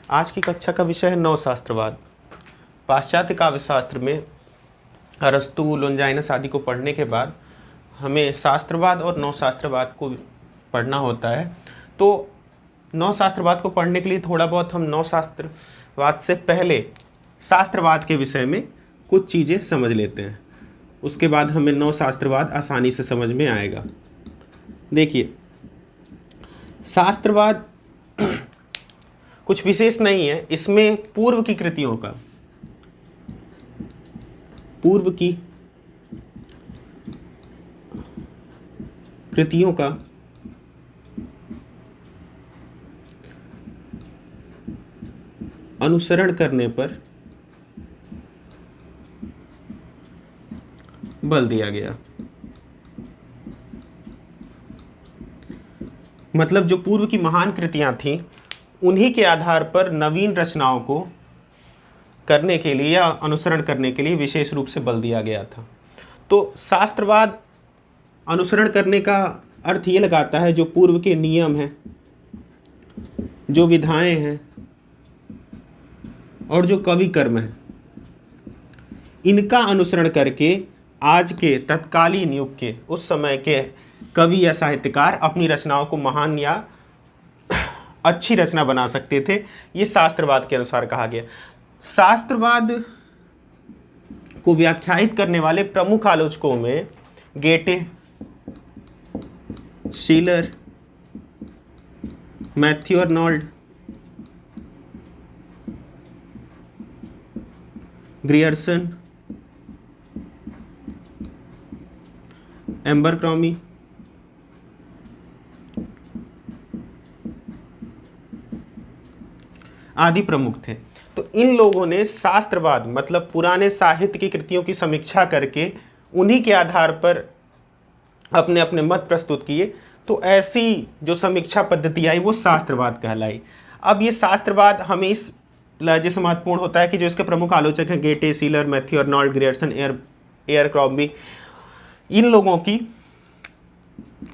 आज की कक्षा का विषय है नवशास्त्रवाद। पाश्चात्य काव्य शास्त्र में अरस्तु, लोंजाइनस आदि को पढ़ने के बाद हमें शास्त्रवाद और नवशास्त्रवाद को पढ़ना होता है। तो नवशास्त्रवाद को पढ़ने के लिए थोड़ा बहुत हम नवशास्त्रवाद से पहले शास्त्रवाद के विषय में कुछ चीज़ें समझ लेते हैं, उसके बाद हमें नवशास्त्रवाद आसानी से समझ में आएगा। देखिए, शास्त्रवाद कुछ विशेष नहीं है, इसमें पूर्व की कृतियों का अनुसरण करने पर बल दिया गया। मतलब जो पूर्व की महान कृतियां थीं, उन्हीं के आधार पर नवीन रचनाओं को करने के लिए या अनुसरण करने के लिए विशेष रूप से बल दिया गया था। तो शास्त्रवाद अनुसरण करने का अर्थ ये लगाता है जो पूर्व के नियम हैं, जो विधाएं हैं और जो कवि कर्म हैं, इनका अनुसरण करके आज के तत्कालीन युग के उस समय के कवि या साहित्यकार अपनी रचनाओं को महान या अच्छी रचना बना सकते थे। ये शास्त्रवाद के अनुसार कहा गया। शास्त्रवाद को व्याख्यायित करने वाले प्रमुख आलोचकों में गेटे, शीलर, मैथ्यू आर्नोल्ड, ग्रियर्सन, एम्बरक्रॉमी, आदि प्रमुख थे। तो इन लोगों ने शास्त्रवाद मतलब पुराने साहित्य की कृतियों की समीक्षा करके उन्हीं के आधार पर अपने अपने मत प्रस्तुत किए। तो ऐसी जो समीक्षा पद्धति आई वो शास्त्रवाद कहलाई। अब ये शास्त्रवाद हमें इस लहजे से महत्वपूर्ण होता है कि जो इसके प्रमुख आलोचक हैं गेटे, सीलर, मैथ्यू आर्नोल्ड, ग्रियर्सन, एयरक्रॉम्बी, इन लोगों की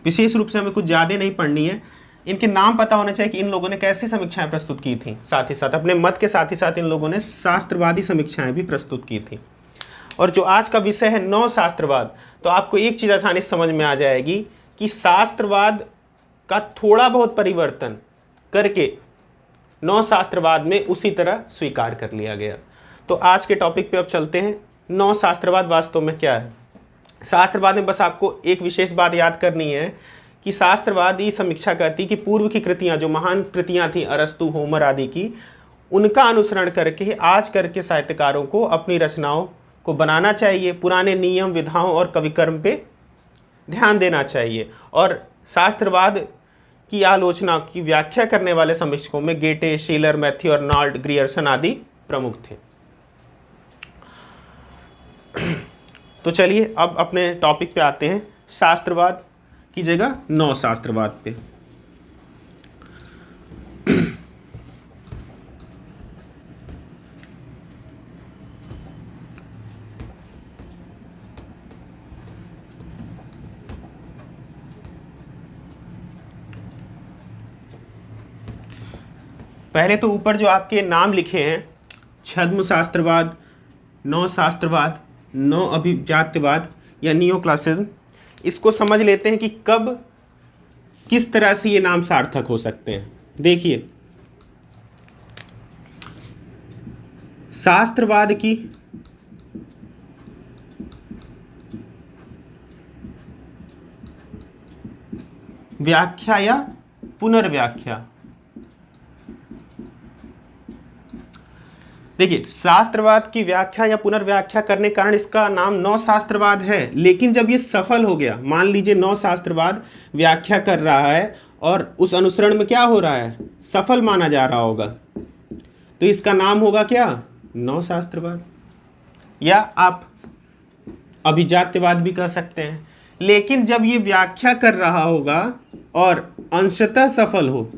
विशेष रूप से हमें कुछ ज़्यादा नहीं पढ़नी है, इनके नाम पता होना चाहिए कि इन लोगों ने कैसी समीक्षाएं प्रस्तुत की थी। साथ ही साथ अपने मत के साथ ही साथ इन लोगों ने शास्त्रवादी समीक्षाएं भी प्रस्तुत की थी। और जो आज का विषय है नवशास्त्रवाद, तो आपको एक चीज़ आसानी से समझ में आ जाएगी कि शास्त्रवाद का थोड़ा बहुत परिवर्तन करके नवशास्त्रवाद में उसी तरह स्वीकार कर लिया गया। तो आज के टॉपिक पे अब चलते हैं। नवशास्त्रवाद वास्तव में क्या है? शास्त्रवाद में बस आपको एक विशेष बात याद करनी है कि शास्त्रवाद ये समीक्षा करती कि पूर्व की कृतियाँ, जो महान कृतियाँ थीं अरस्तु, होमर आदि की, उनका अनुसरण करके आज करके साहित्यकारों को अपनी रचनाओं को बनाना चाहिए। पुराने नियम, विधाओं और कविकर्म पे ध्यान देना चाहिए। और शास्त्रवाद की आलोचना की व्याख्या करने वाले समीक्षकों में गेटे, शीलर, मैथ्यू आर्नोल्ड, ग्रियर्सन आदि प्रमुख थे। तो चलिए अब अपने टॉपिक पे आते हैं, शास्त्रवाद की जगह नवशास्त्रवाद पे। पहले तो ऊपर जो आपके नाम लिखे हैं, छद्म शास्त्रवाद, नवशास्त्रवाद, नव अभिजात्यवाद या नियोक्लासिज्म, इसको समझ लेते हैं कि कब किस तरह से ये नाम सार्थक हो सकते हैं। देखिए, शास्त्रवाद की व्याख्या या पुनर्व्याख्या, देखिए शास्त्रवाद की व्याख्या या पुनर्व्याख्या करने के कारण इसका नाम नवशास्त्रवाद है। लेकिन जब ये सफल हो गया, मान लीजिए नवशास्त्रवाद व्याख्या कर रहा है और उस अनुसरण में क्या हो रहा है, सफल माना जा रहा होगा, तो इसका नाम होगा क्या, नवशास्त्रवाद, या आप अभिजात्यवाद भी कह सकते हैं। लेकिन जब ये व्याख्या कर रहा होगा और अंशतः सफल हो,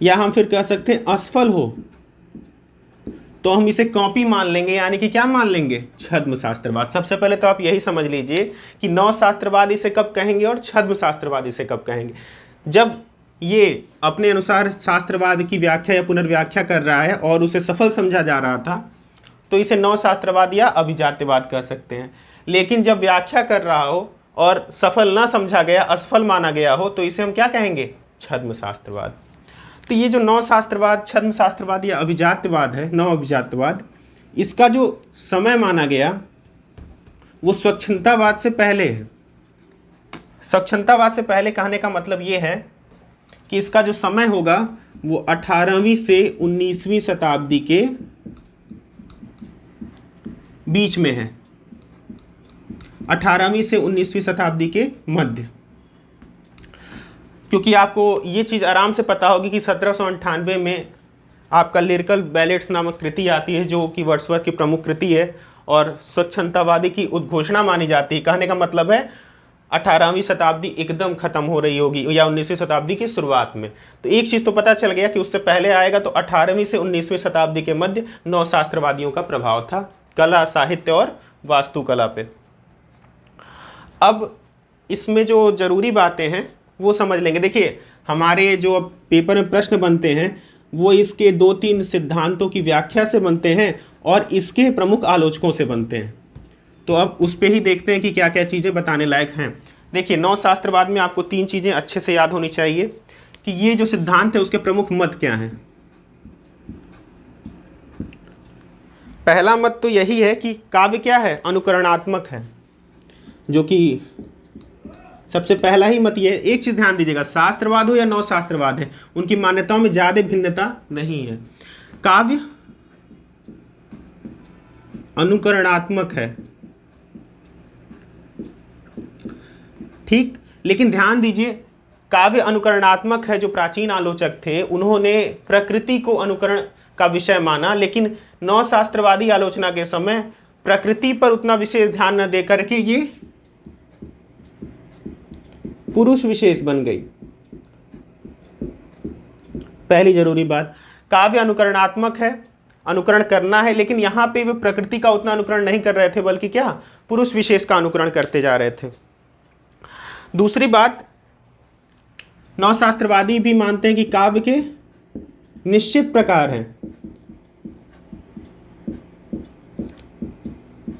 या हम फिर कह सकते हैं असफल हो, तो हम इसे कॉपी मान लेंगे, यानी कि क्या मान लेंगे, छद्म शास्त्रवाद। सबसे पहले तो आप यही समझ लीजिए कि नव शास्त्रवाद इसे कब कहेंगे और छद्म शास्त्रवाद इसे कब कहेंगे। जब ये अपने अनुसार शास्त्रवाद की व्याख्या या पुनर्व्याख्या कर रहा है और उसे सफल समझा जा रहा था, तो इसे नव शास्त्रवाद या अभिजात्यवाद कह सकते हैं। लेकिन जब व्याख्या कर रहा हो और सफल ना समझा गया, असफल माना गया हो, तो इसे हम क्या कहेंगे? छद्म शास्त्रवाद। तो ये जो नव शास्त्रवाद, छद्म शास्त्रवाद या अभिजात्यवाद है, नव अभिजात्यवाद, इसका जो समय माना गया वो स्वच्छंदतावाद से पहले है। स्वच्छंदतावाद से पहले कहने का मतलब ये है कि इसका जो समय होगा वो 18वीं से 19वीं शताब्दी के बीच में है, 18वीं से 19वीं शताब्दी के मध्य। क्योंकि आपको ये चीज़ आराम से पता होगी कि 1798 में आपका लिरिकल बैलेट्स नामक कृति आती है, जो कि वर्ड्सवर्थ की प्रमुख कृति है और स्वच्छंदतावादी की उद्घोषणा मानी जाती है। कहने का मतलब है 18वीं शताब्दी एकदम खत्म हो रही होगी या 19वीं शताब्दी की शुरुआत में। तो एक चीज़ तो पता चल गया कि उससे पहले आएगा, तो 18वीं से 19वीं शताब्दी के मध्य नवशास्त्रवादियों का प्रभाव था कला, साहित्य और वास्तुकला पे। अब इसमें जो जरूरी बातें हैं वो समझ लेंगे। देखिए, हमारे जो अब पेपर में प्रश्न बनते हैं वो इसके 2-3 सिद्धांतों की व्याख्या से बनते हैं और इसके प्रमुख आलोचकों से बनते हैं। तो अब उस पे ही देखते हैं कि क्या क्या चीज़ें बताने लायक हैं। देखिए, नवशास्त्रवाद में आपको 3 चीज़ें अच्छे से याद होनी चाहिए कि ये जो सिद्धांत है उसके प्रमुख मत क्या हैं। पहला मत तो यही है कि काव्य क्या है? अनुकरणात्मक है, जो कि सबसे पहला ही मत ये है। एक चीज़ ध्यान दीजिएगा, शास्त्रवाद हो या नवशास्त्रवाद है, उनकी मान्यताओं में ज़्यादा भिन्नता नहीं है। काव्य अनुकरणात्मक है, ठीक, लेकिन ध्यान दीजिए, काव्य अनुकरणात्मक है। जो प्राचीन आलोचक थे उन्होंने प्रकृति को अनुकरण का विषय माना, लेकिन नवशास्त्रवादी आलोचना के समय प्रकृति पर उतना विशेष ध्यान न देकर के ये पुरुष विशेष बन गई। पहली जरूरी बात, काव्य अनुकरणात्मक है, अनुकरण करना है, लेकिन यहां पे वे प्रकृति का उतना अनुकरण नहीं कर रहे थे, बल्कि क्या, पुरुष विशेष का अनुकरण करते जा रहे थे। दूसरी बात, नवशास्त्रवादी भी मानते हैं कि काव्य के निश्चित प्रकार हैं।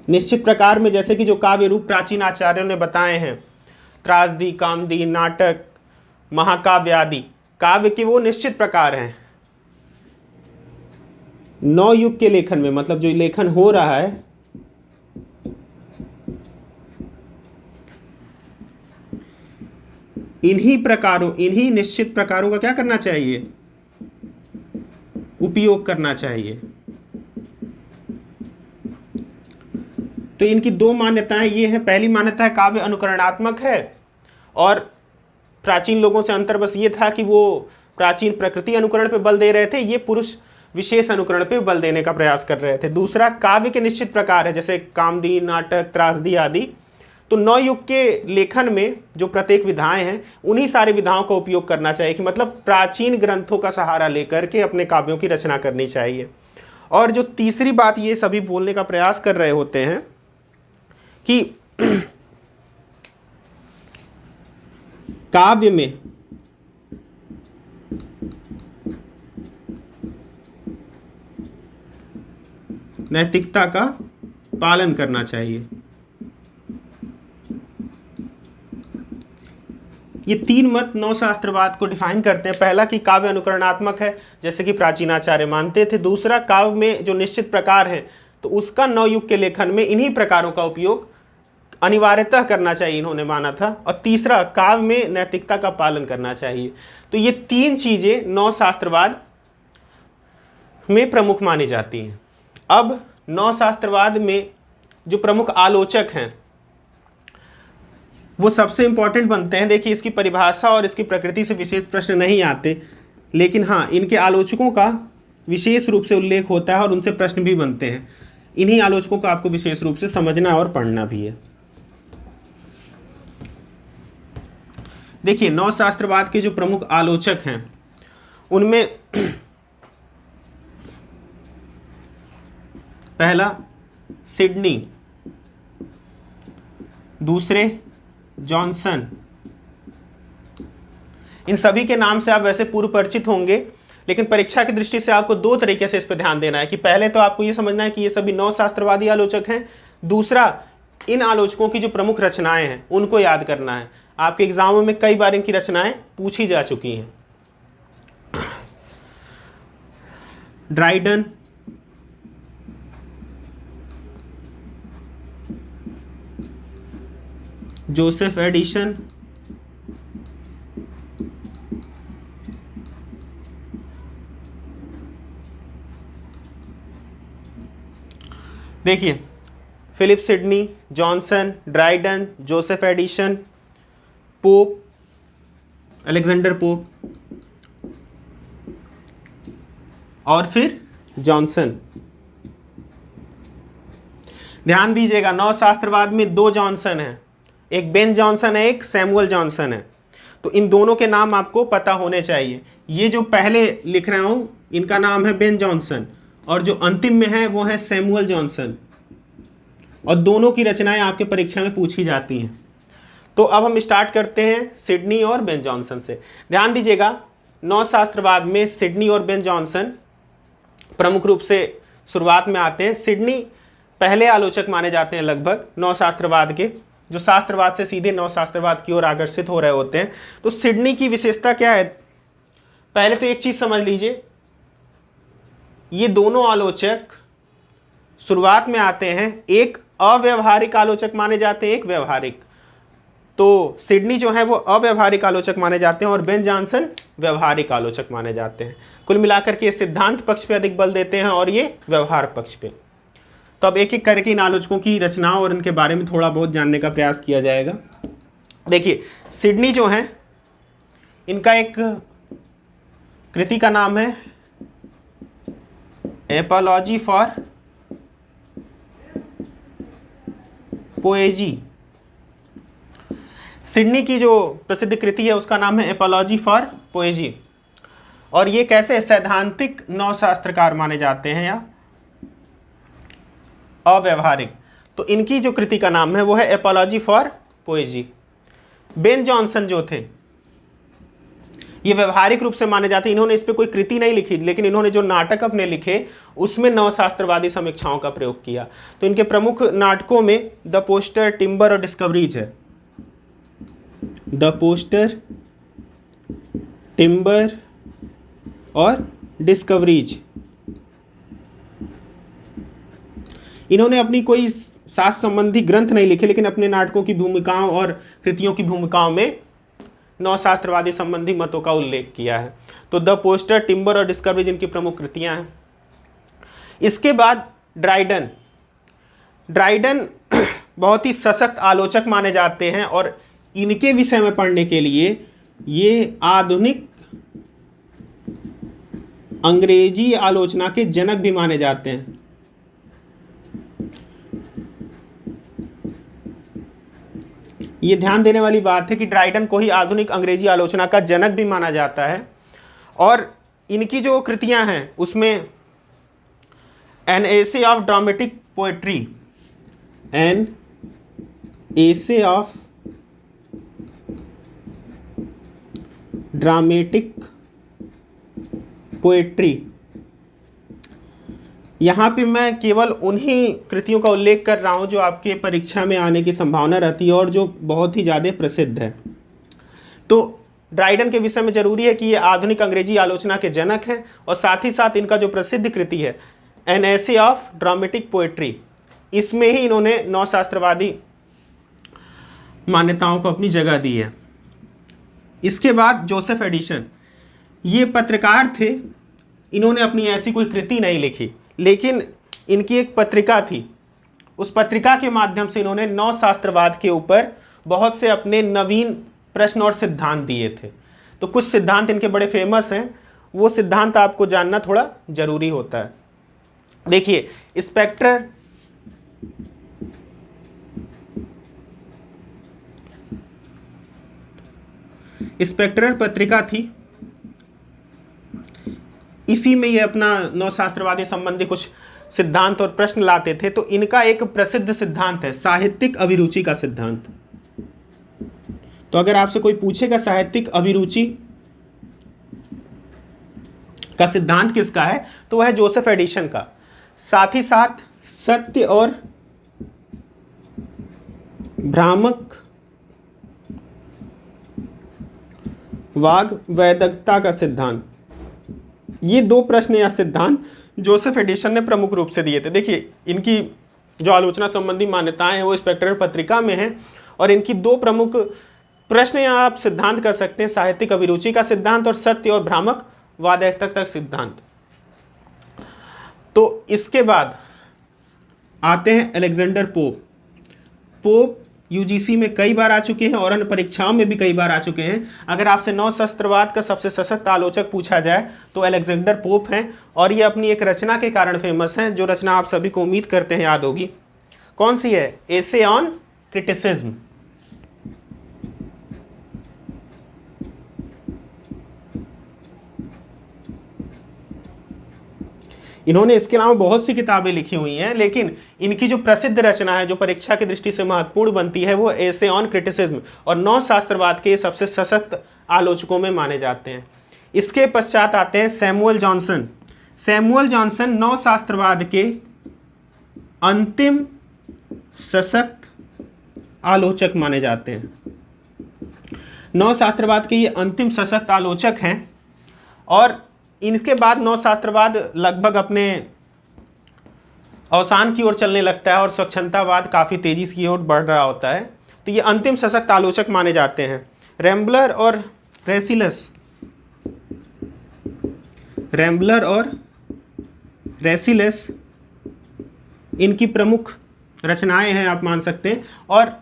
निश्चित प्रकार में जैसे कि जो काव्य रूप प्राचीन आचार्यों ने बताए हैं, त्रासदी, कामदी, नाटक, महाकाव्य आदि, काव्य के वो निश्चित प्रकार हैं। नौ युग के लेखन में, मतलब जो लेखन हो रहा है, इन्हीं निश्चित प्रकारों का क्या करना चाहिए? उपयोग करना चाहिए। तो इनकी 2 मान्यताएं ये हैं। पहली मान्यता है काव्य अनुकरणात्मक है, और प्राचीन लोगों से अंतर बस ये था कि वो प्राचीन प्रकृति अनुकरण पे बल दे रहे थे, ये पुरुष विशेष अनुकरण पे बल देने का प्रयास कर रहे थे। दूसरा, काव्य के निश्चित प्रकार है, जैसे कामदी, नाटक, त्रासदी आदि। तो नौ युग के लेखन में जो प्रत्येक विधाएं हैं, उन्हीं सारी विधाओं का उपयोग करना चाहिए, कि मतलब प्राचीन ग्रंथों का सहारा लेकर के अपने काव्यों की रचना करनी चाहिए। और जो तीसरी बात ये सभी बोलने का प्रयास कर रहे होते हैं कि काव्य में नैतिकता का पालन करना चाहिए। ये 3 मत नवशास्त्रवाद को डिफाइन करते हैं। पहला कि काव्य अनुकरणात्मक है, जैसे कि प्राचीन आचार्य मानते थे। दूसरा, काव्य में जो निश्चित प्रकार हैं, तो उसका नवयुग के लेखन में इन्हीं प्रकारों का उपयोग अनिवार्यतः करना चाहिए, इन्होंने माना था। और तीसरा, काव्य में नैतिकता का पालन करना चाहिए। तो ये 3 चीजें नवशास्त्रवाद में प्रमुख मानी जाती हैं। अब नवशास्त्रवाद में जो प्रमुख आलोचक हैं वो सबसे इंपॉर्टेंट बनते हैं। देखिए, इसकी परिभाषा और इसकी प्रकृति से विशेष प्रश्न नहीं आते, लेकिन हाँ, इनके आलोचकों का विशेष रूप से उल्लेख होता है और उनसे प्रश्न भी बनते हैं। इन्हीं आलोचकों को आपको विशेष रूप से समझना और पढ़ना भी है। देखिए, नवशास्त्रवाद के जो प्रमुख आलोचक हैं उनमें पहला सिडनी, दूसरे जॉनसन, इन सभी के नाम से आप वैसे पूर्व परिचित होंगे, लेकिन परीक्षा की दृष्टि से आपको दो तरीके से इस पर ध्यान देना है कि पहले तो आपको ये समझना है कि ये सभी नवशास्त्रवादी आलोचक हैं, दूसरा इन आलोचकों की जो प्रमुख रचनाएं हैं उनको याद करना है। आपके एग्जामों में कई बार इनकी रचनाएं पूछी जा चुकी हैं। ड्राइडन, जोसेफ एडिसन, देखिए Philip Sidney, Johnson, Dryden, Joseph Addison, Pope, Alexander Pope और फिर जॉनसन। ध्यान दीजिएगा, नवशास्त्रवाद में दो जॉनसन हैं, एक बेन जॉनसन है, एक सैमुअल जॉनसन है। तो इन दोनों के नाम आपको पता होने चाहिए। ये जो पहले लिख रहा हूं इनका नाम है बेन जॉनसन और जो अंतिम में है वो है सैमुअल जॉनसन, और दोनों की रचनाएं आपके परीक्षा में पूछी जाती हैं। तो अब हम स्टार्ट करते हैं सिडनी और बेन जॉनसन से। ध्यान दीजिएगा, नवशास्त्रवाद में सिडनी और बेन जॉनसन प्रमुख रूप से शुरुआत में आते हैं। सिडनी पहले आलोचक माने जाते हैं लगभग नवशास्त्रवाद के, जो शास्त्रवाद से सीधे नवशास्त्रवाद की ओर आकर्षित हो रहे होते हैं। तो सिडनी की विशेषता क्या है? पहले तो एक चीज समझ लीजिए, ये दोनों आलोचक शुरुआत में आते हैं, एक अव्यवहारिक आलोचक माने जाते हैं, एक व्यवहारिक। तो सिडनी जो है वो अव्यवहारिक आलोचक माने जाते हैं और बेन जॉनसन व्यवहारिक आलोचक माने जाते हैं। कुल मिलाकर के सिद्धांत पक्ष पे अधिक बल देते हैं और ये व्यवहार पक्ष पे। तो अब एक एक करके इन आलोचकों की रचनाओं और इनके बारे में थोड़ा बहुत जानने का प्रयास किया जाएगा। देखिए, सिडनी जो है, इनका एक कृति का नाम है एपोलॉजी फॉर पोएजी। सिडनी की जो प्रसिद्ध कृति है उसका नाम है एपोलॉजी फॉर पोएजी, और ये कैसे सैद्धांतिक नवशास्त्रकार माने जाते हैं या अव्यवहारिक। तो इनकी जो कृति का नाम है वो है एपोलॉजी फॉर पोएजी। बेन जॉनसन जो थे ये व्यवहारिक रूप से माने जाते हैं। इन्होंने इस पे कोई कृति नहीं लिखी, लेकिन इन्होंने जो नाटक अपने लिखे उसमें नवशास्त्रवादी समीक्षाओं का प्रयोग किया। तो इनके प्रमुख नाटकों में द पोस्टर, टिम्बर और डिस्कवरीज है। द पोस्टर, टिम्बर और डिस्कवरीज। इन्होंने अपनी कोई शास्त्र संबंधी ग्रंथ नहीं लिखे, लेकिन अपने नाटकों की भूमिकाओं और कृतियों की भूमिकाओं में नवशास्त्रवादी संबंधी मतों का उल्लेख किया है। तो द पोस्टर, टिम्बर और डिस्कवरीज इनकी प्रमुख कृतियां हैं। इसके बाद ड्राइडन। ड्राइडन बहुत ही सशक्त आलोचक माने जाते हैं और इनके विषय में पढ़ने के लिए ये आधुनिक अंग्रेजी आलोचना के जनक भी माने जाते हैं। ये ध्यान देने वाली बात है कि ड्राइडन को ही आधुनिक अंग्रेजी आलोचना का जनक भी माना जाता है। और इनकी जो कृतियां हैं उसमें an essay of dramatic poetry, an essay of dramatic poetry, यहाँ पे मैं केवल उन्हीं कृतियों का उल्लेख कर रहा हूँ जो आपके परीक्षा में आने की संभावना रहती है और जो बहुत ही ज़्यादा प्रसिद्ध है। तो ड्राइडन के विषय में जरूरी है कि ये आधुनिक अंग्रेजी आलोचना के जनक हैं, और साथ ही साथ इनका जो प्रसिद्ध कृति है an essay of dramatic poetry, इसमें ही इन्होंने नवशास्त्रवादी मान्यताओं को अपनी जगह दी है। इसके बाद जोसेफ एडिसन, ये पत्रकार थे। इन्होंने अपनी ऐसी कोई कृति नहीं लिखी, लेकिन इनकी एक पत्रिका थी। उस पत्रिका के माध्यम से इन्होंने नवशास्त्रवाद के ऊपर बहुत से अपने नवीन प्रश्न और सिद्धांत दिए थे। तो कुछ सिद्धांत इनके बड़े फेमस हैं, वो सिद्धांत आपको जानना थोड़ा जरूरी होता है। देखिए, स्पेक्टर, स्पेक्ट्रर पत्रिका थी, इसी में ये अपना नवशास्त्रवादी संबंधी कुछ सिद्धांत और प्रश्न लाते थे। तो इनका एक प्रसिद्ध सिद्धांत है साहित्यिक अभिरुचि का सिद्धांत। तो अगर आपसे कोई पूछेगा साहित्यिक अभिरुचि का सिद्धांत किसका है, तो वह है जोसेफ एडिसन का। साथ ही साथ सत्य और भ्रामक वाद वैधता का सिद्धांत, ये दो प्रश्न या सिद्धांत जोसेफ एडिसन ने प्रमुख रूप से दिए थे। देखिए इनकी जो आलोचना संबंधी मान्यताएं हैं वो स्पेक्ट्रल पत्रिका में हैं, और इनकी दो प्रमुख प्रश्न या आप सिद्धांत कर सकते हैं, साहित्यिक अभिरुचि का सिद्धांत और सत्य और भ्रामक वादैकता का सिद्धांत। तो इसके बाद आते हैं अलेक्जेंडर पोप। पोप यूजीसी में कई बार आ चुके हैं और अन्य परीक्षाओं में भी कई बार आ चुके हैं। अगर आपसे नवशास्त्रवाद का सबसे सशक्त आलोचक पूछा जाए तो अलेक्जेंडर पोप हैं, और ये अपनी एक रचना के कारण फेमस हैं, जो रचना आप सभी को उम्मीद करते हैं याद होगी। कौन सी है? Essay on criticism. इन्होंने इसके अलावा बहुत सी किताबें लिखी हुई हैं, लेकिन इनकी जो प्रसिद्ध रचना है जो परीक्षा की दृष्टि से महत्वपूर्ण बनती है वो एसे ऑन क्रिटिसिज्म, और नवशास्त्रवाद के सबसे सशक्त आलोचकों में माने जाते हैं। इसके पश्चात आते हैं सैमुअल जॉनसन। सैमुअल जॉनसन नवशास्त्रवाद के अंतिम सशक्त आलोचक माने जाते हैं। नवशास्त्रवाद के ये अंतिम सशक्त आलोचक हैं, और इनके बाद नवशास्त्रवाद लगभग अपने अवसान की ओर चलने लगता है और स्वच्छंदतावाद काफ़ी तेजी की ओर बढ़ रहा होता है। तो ये अंतिम सशक्त आलोचक माने जाते हैं। रैम्बलर और रेसिलस इनकी प्रमुख रचनाएं हैं आप मान सकते हैं, और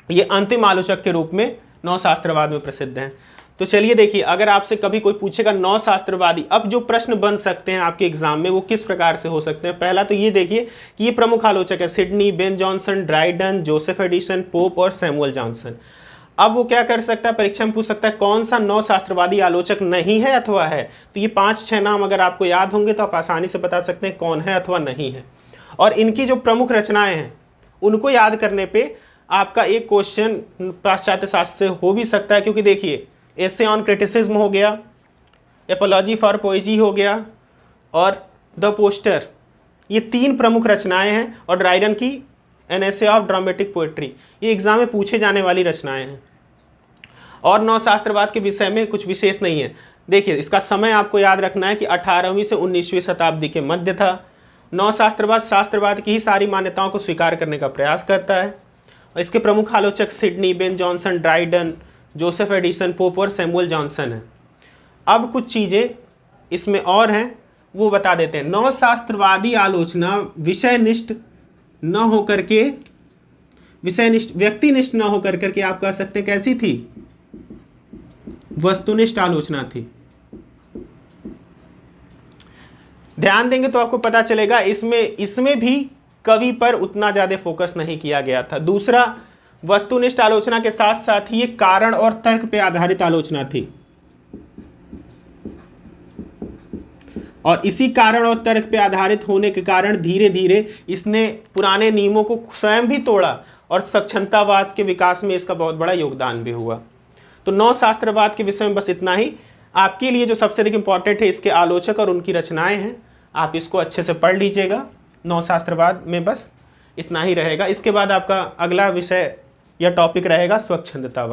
ये अंतिम आलोचक के रूप में नवशास्त्रवाद में प्रसिद्ध हैं। तो चलिए देखिए, अगर आपसे कभी कोई पूछेगा नवशास्त्रवादी, अब जो प्रश्न बन सकते हैं आपके एग्जाम में वो किस प्रकार से हो सकते हैं। पहला तो ये देखिए कि ये प्रमुख आलोचक है Sydney, Ben Jonson, Dryden, Joseph Addison, pope और सैमुअल जॉनसन। अब वो क्या कर सकता है, परीक्षा में पूछ सकता है कौन सा नवशास्त्रवादी आलोचक नहीं है अथवा है। तो ये 5-6 नाम अगर आपको याद होंगे तो आप आसानी से बता सकते हैं कौन है अथवा नहीं है। और इनकी जो प्रमुख रचनाएं हैं उनको याद करने पे आपका एक क्वेश्चन पाश्चात्य शास्त्र से हो भी सकता है, क्योंकि देखिए एसे ऑन क्रिटिसिज्म हो गया, एपोलॉजी फॉर पोएजी हो गया, और द पोस्टर, ये 3 प्रमुख रचनाएं हैं, और ड्राइडन की an essay of dramatic poetry, ये एग्जाम में पूछे जाने वाली रचनाएं हैं। और नवशास्त्रवाद के विषय में कुछ विशेष नहीं है। देखिए इसका समय आपको याद रखना है कि 18वीं से 19वीं शताब्दी के मध्य था। नवशास्त्रवाद शास्त्रवाद की ही सारी मान्यताओं को स्वीकार करने का प्रयास करता है, और इसके प्रमुख आलोचक Sydney, Ben Jonson, Dryden, Joseph Addison, pope और सैमुअल जॉनसन है। अब कुछ चीज़ें इसमें और हैं वो बता देते हैं। नवशास्त्रवादी आलोचना विषयनिष्ठ न होकर के, विषयनिष्ठ व्यक्तिनिष्ठ न होकर करके आप कह सकते हैं कैसी थी, वस्तुनिष्ठ आलोचना थी। ध्यान देंगे तो आपको पता चलेगा इसमें भी कवि पर उतना ज्यादा फोकस नहीं किया गया था। दूसरा, वस्तुनिष्ठ आलोचना के साथ साथ ही ये कारण और तर्क पे आधारित आलोचना थी, और इसी कारण और तर्क पे आधारित होने के कारण धीरे धीरे इसने पुराने नियमों को स्वयं भी तोड़ा, और सक्षमतावाद के विकास में इसका बहुत बड़ा योगदान भी हुआ। तो नवशास्त्रवाद के विषय में बस इतना ही। आपके लिए जो सबसे अधिक इंपॉर्टेंट है इसके आलोचक और उनकी रचनाएं हैं, आप इसको अच्छे से पढ़ लीजिएगा। नवशास्त्रवाद में बस इतना ही रहेगा। इसके बाद आपका अगला विषय या टॉपिक रहेगा स्वच्छंदतावाद।